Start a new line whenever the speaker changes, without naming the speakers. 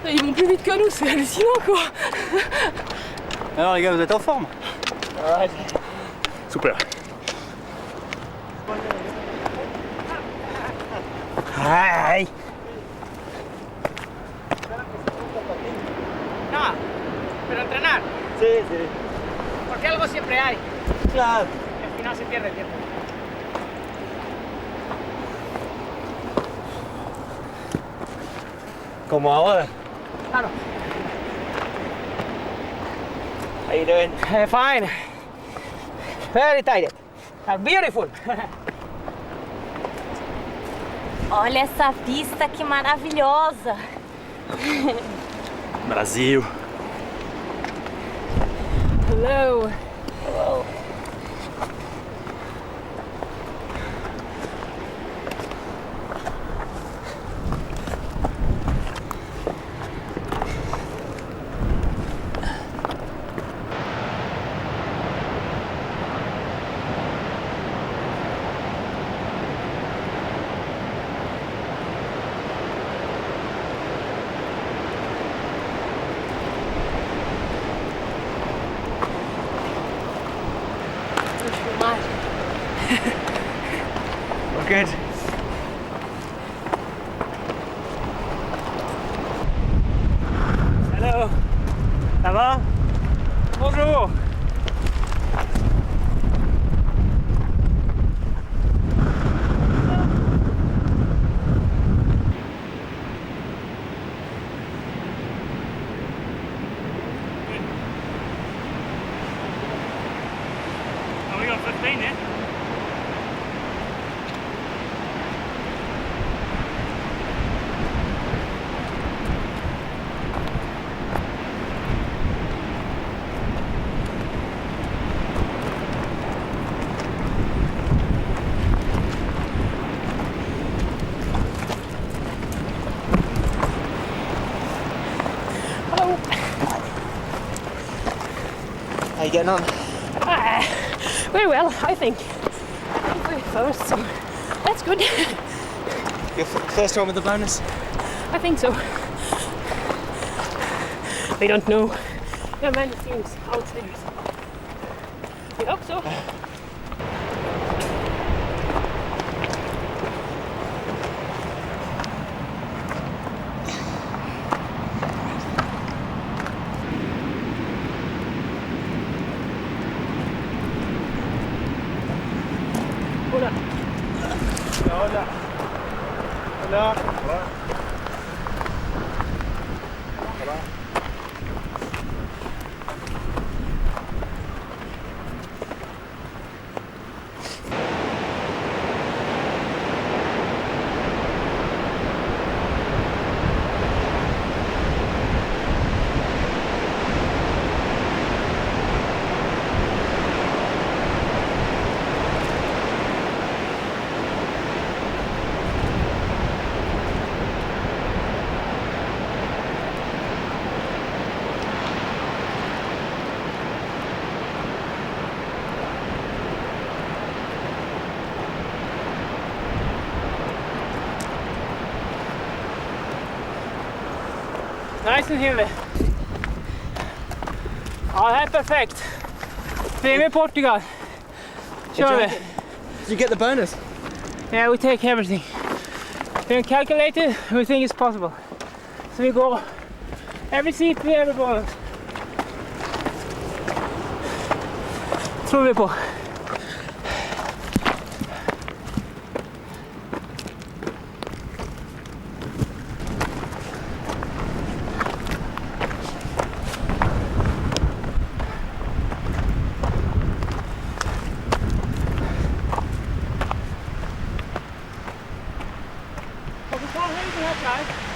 Ils vont plus vite que nous, c'est hallucinant quoi.
Alors les gars, vous êtes en forme?
Alright.
Super. Ay.
No, pero entrenar.
Sí, sí.
Porque algo siempre hay.
Claro.
Y al final se pierde el tiempo.
Como ahora.
Claro.
How you doing?
Fine. Very tired. Beautiful.
Olha essa vista, que maravilhosa.
Brasil.
Hello.
Hello. We're good. Hello. Ça va? Bonjour. Oh, we got 15 here.
Hello.
How you getting on?
Very well, I think. We're first, so that's good.
Your first one with the bonus?
I think so. We don't know. There are many things outstairs. We hope so. Hola.
Hola. Hola. Hola.
Nice and heavy. Ja, det här är perfekt. Vi är med Portugal. Kör vi.
Did you get the bonus?
Yeah, we take everything. We can calculate it, we think it's possible. So we go every seat, we have a bonus. Tror vi på. Har vi kvar höjden här, Kaj?